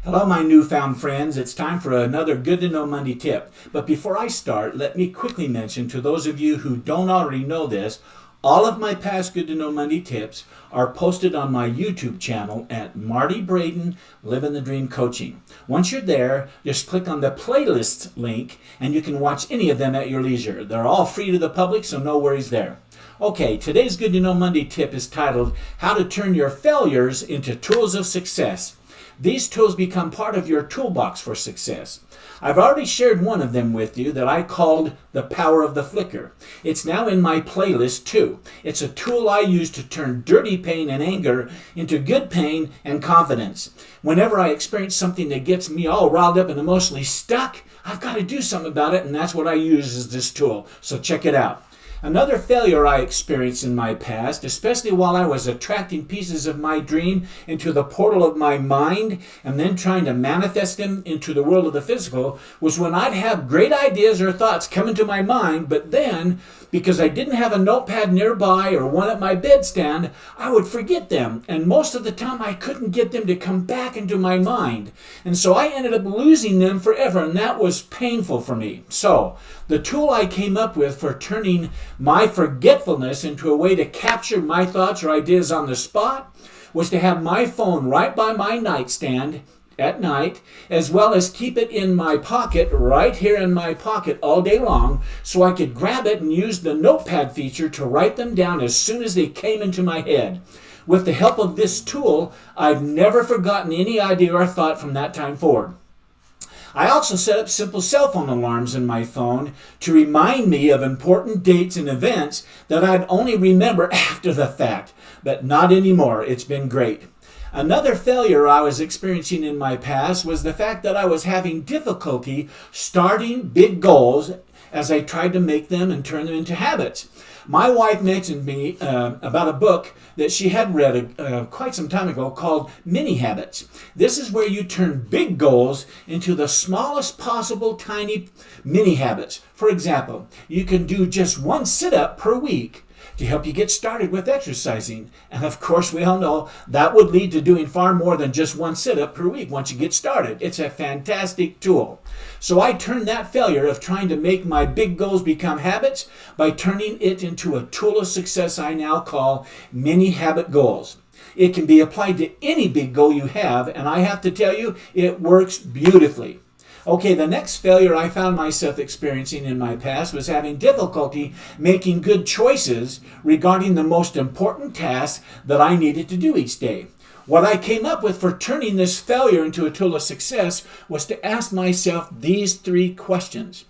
Hello, my newfound friends. It's time for another Good to Know Monday tip. But before I start, let me quickly mention to those of you who don't already know this, all of my past Good to Know Monday tips are posted on my YouTube channel at Marty Braden Living the Dream Coaching. Once you're there, just click on the playlist link and you can watch any of them at your leisure. They're all free to the public, so no worries there. Okay, today's Good to Know Monday tip is titled, How to Turn Your Failures into Tools of Success. These tools become part of your toolbox for success. I've already shared one of them with you that I called the power of the flicker. It's now in my playlist too. It's a tool I use to turn dirty pain and anger into good pain and confidence. Whenever I experience something that gets me all riled up and emotionally stuck, I've got to do something about it, and that's what I use is this tool. So check it out. Another failure I experienced in my past, especially while I was attracting pieces of my dream into the portal of my mind and then trying to manifest them into the world of the physical, was when I'd have great ideas or thoughts come into my mind, but then, because I didn't have a notepad nearby or one at my bedstand, I would forget them, and most of the time I couldn't get them to come back into my mind. And so I ended up losing them forever, and that was painful for me. So, the tool I came up with for turning my forgetfulness into a way to capture my thoughts or ideas on the spot was to have my phone right by my nightstand at night, as well as keep it in my pocket, right here in my pocket all day long, so I could grab it and use the notepad feature to write them down as soon as they came into my head. With the help of this tool, I've never forgotten any idea or thought from that time forward. I also set up simple cell phone alarms in my phone to remind me of important dates and events that I'd only remember after the fact, but not anymore. It's been great. Another failure I was experiencing in my past was the fact that I was having difficulty starting big goals as I tried to make them and turn them into habits. My wife mentioned me about a book that she had read quite some time ago called Mini Habits. This is where you turn big goals into the smallest possible tiny mini habits. For example, you can do just one sit-up per week to help you get started with exercising. And of course, we all know that would lead to doing far more than just one sit-up per week once you get started. It's a fantastic tool. So I turned that failure of trying to make my big goals become habits by turning it into a tool of success I now call mini habit goals. It can be applied to any big goal you have, and I have to tell you, it works beautifully. Okay, the next failure I found myself experiencing in my past was having difficulty making good choices regarding the most important tasks that I needed to do each day. What I came up with for turning this failure into a tool of success was to ask myself these three questions.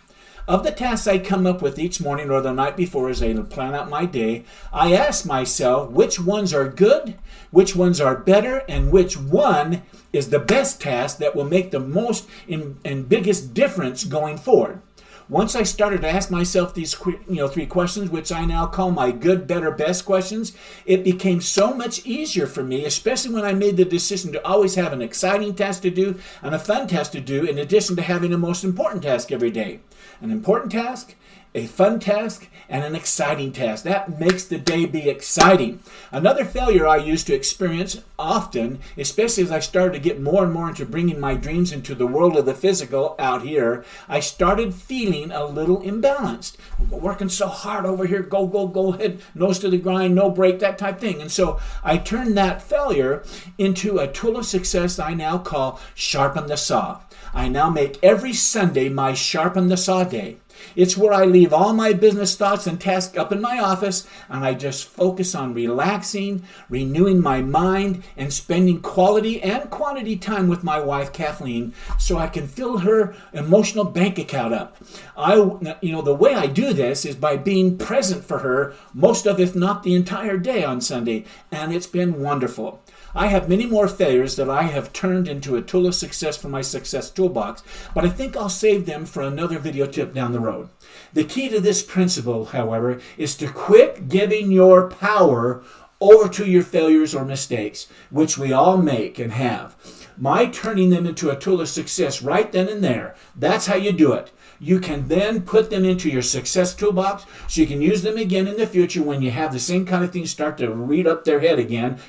Of the tasks I come up with each morning or the night before as I plan out my day, I ask myself which ones are good, which ones are better, and which one is the best task that will make the most and biggest difference going forward. Once I started to ask myself these three questions, which I now call my good, better, best questions, it became so much easier for me, especially when I made the decision to always have an exciting task to do and a fun task to do, in addition to having a most important task every day. An important task, a fun task, and an exciting task. That makes the day be exciting. Another failure I used to experience often, especially as I started to get more and more into bringing my dreams into the world of the physical out here, I started feeling a little imbalanced. I'm working so hard over here, go ahead, nose to the grind, no break, that type thing. And so I turned that failure into a tool of success I now call Sharpen the Saw. I now make every Sunday my Sharpen the Saw day. It's where I leave all my business thoughts and tasks up in my office, and I just focus on relaxing, renewing my mind, and spending quality and quantity time with my wife, Kathleen, so I can fill her emotional bank account up. The way I do this is by being present for her most of, if not the entire day on Sunday, and it's been wonderful. I have many more failures that I have turned into a tool of success for my success toolbox, but I think I'll save them for another video tip down the road. The key to this principle, however, is to quit giving your power over to your failures or mistakes, which we all make and have. My turning them into a tool of success right then and there, that's how you do it. You can then put them into your success toolbox so you can use them again in the future when you have the same kind of things start to read up their head again.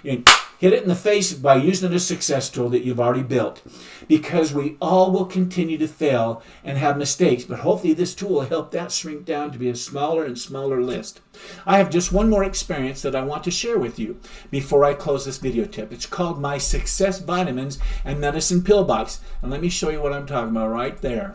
hit it in the face by using a success tool that you've already built. Because we all will continue to fail and have mistakes, but hopefully this tool will help that shrink down to be a smaller and smaller list. I have just one more experience that I want to share with you before I close this video tip. It's called my Success Vitamins and Medicine Pill Box. And let me show you what I'm talking about right there.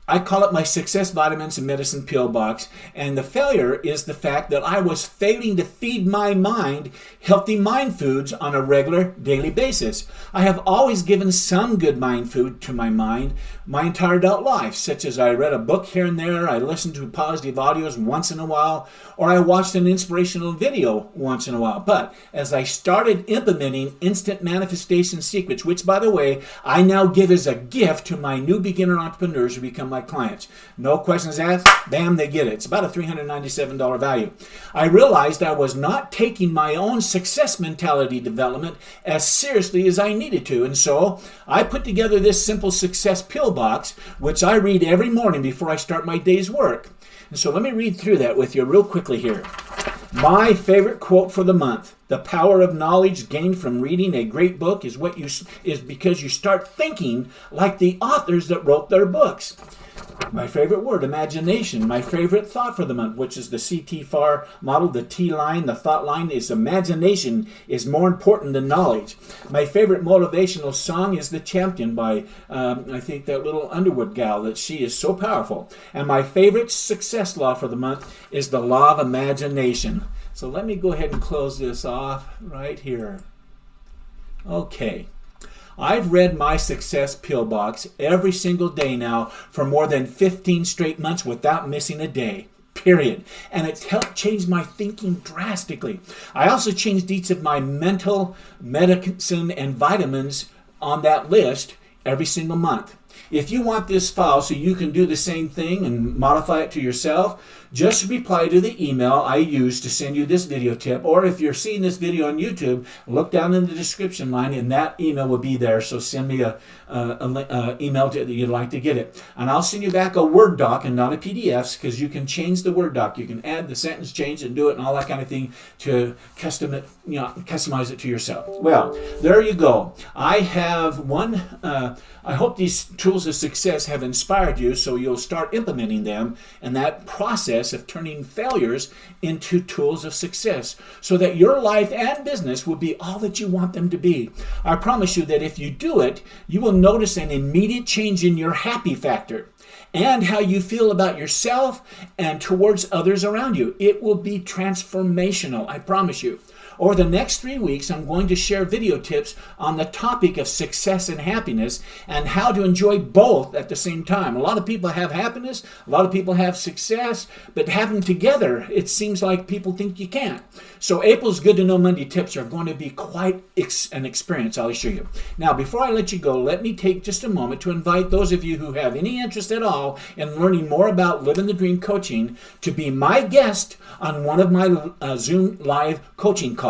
I call it my Success Vitamins and Medicine Pill Box, and the failure is the fact that I was failing to feed my mind healthy mind foods on a regular daily basis. I have always given some good mind food to my mind my entire adult life, such as I read a book here and there, I listened to positive audios once in a while, or I watched an inspirational video once in a while. But as I started implementing instant manifestation secrets, which by the way, I now give as a gift to my new beginner entrepreneurs who become my clients. No questions asked, bam, they get it. It's about a $397 value. I realized I was not taking my own success mentality development as seriously as I needed to. And so I put together this simple success pill box, which I read every morning before I start my day's work. And so let me read through that with you real quickly here. My favorite quote for the month: the power of knowledge gained from reading a great book is because you start thinking like the authors that wrote their books. My favorite word, imagination. My favorite thought for the month, which is the CT-FAR model, the T line, the thought line, is imagination is more important than knowledge. My favorite motivational song is The Champion by, I think, that little Underwood gal, that she is so powerful. And my favorite success law for the month is the law of imagination. So let me go ahead and close this off right here. Okay. I've read my Success Pill Box every single day now for more than 15 straight months without missing a day, period. And it's helped change my thinking drastically. I also changed each of my mental, medicine, and vitamins on that list every single month. If you want this file so you can do the same thing and modify it to yourself, just reply to the email I used to send you this video tip. Or if you're seeing this video on YouTube, look down in the description line and that email will be there. So send me a email that you'd like to get it. And I'll send you back a Word doc and not a PDF, because you can change the Word doc. You can add the sentence change and do it and all that kind of thing to customize it to yourself. Well, there you go. I have one. I hope these tools of success have inspired you so you'll start implementing them, and that process of turning failures into tools of success so that your life and business will be all that you want them to be. I promise you that if you do it, you will notice an immediate change in your happy factor and how you feel about yourself and towards others around you. It will be transformational, I promise you. Over the next 3 weeks, I'm going to share video tips on the topic of success and happiness and how to enjoy both at the same time. A lot of people have happiness, a lot of people have success, but having together, it seems like people think you can't. So April's Good to Know Monday tips are going to be quite an experience, I'll assure you. Now, before I let you go, let me take just a moment to invite those of you who have any interest at all in learning more about Living the Dream coaching to be my guest on one of my Zoom live coaching calls.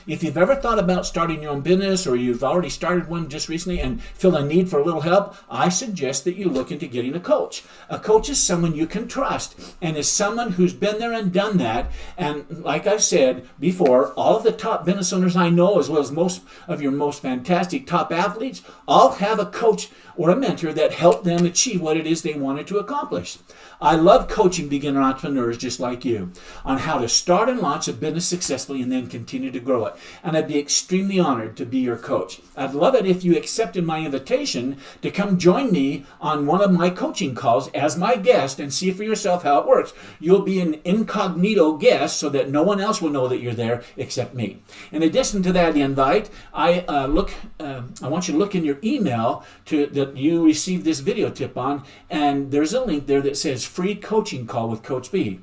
If you've ever thought about starting your own business, or you've already started one just recently and feel a need for a little help, I suggest that you look into getting a coach. A coach is someone you can trust and is someone who's been there and done that. And like I've said before, all of the top business owners I know, as well as most of your most fantastic top athletes, all have a coach or a mentor that helped them achieve what it is they wanted to accomplish. I love coaching beginner entrepreneurs just like you on how to start and launch a business successfully and then continue to grow it. And I'd be extremely honored to be your coach. I'd love it if you accepted my invitation to come join me on one of my coaching calls as my guest and see for yourself how it works. You'll be an incognito guest so that no one else will know that you're there except me. In addition to that invite, I want you to look in your email that you received this video tip on, and there's a link there that says free coaching call with Coach B.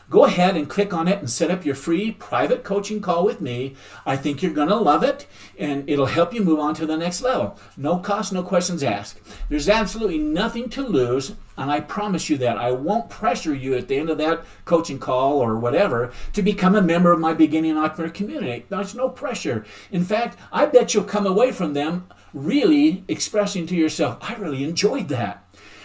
Go ahead and click on it and set up your free private coaching call with me. I think you're going to love it, and it'll help you move on to the next level. No cost, no questions asked. There's absolutely nothing to lose, and I promise you that. I won't pressure you at the end of that coaching call or whatever to become a member of my beginning entrepreneur community. There's no pressure. In fact, I bet you'll come away from them really expressing to yourself, I really enjoyed that.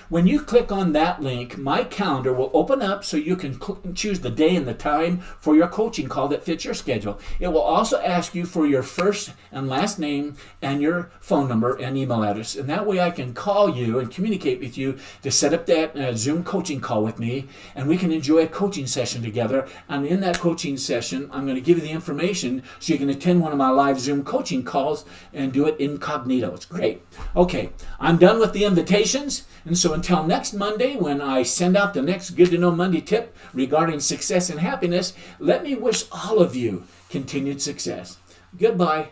When you click on that link, my calendar will open up so you can choose the day and the time for your coaching call that fits your schedule. It will also ask you for your first and last name and your phone number and email address. And that way I can call you and communicate with you to set up that Zoom coaching call with me, and we can enjoy a coaching session together. And in that coaching session, I'm going to give you the information so you can attend one of my live Zoom coaching calls and do it incognito. It's great. Okay, I'm done with the invitations. And so until next Monday, when I send out the next Good to Know Monday tip regarding success and happiness, let me wish all of you continued success. Goodbye.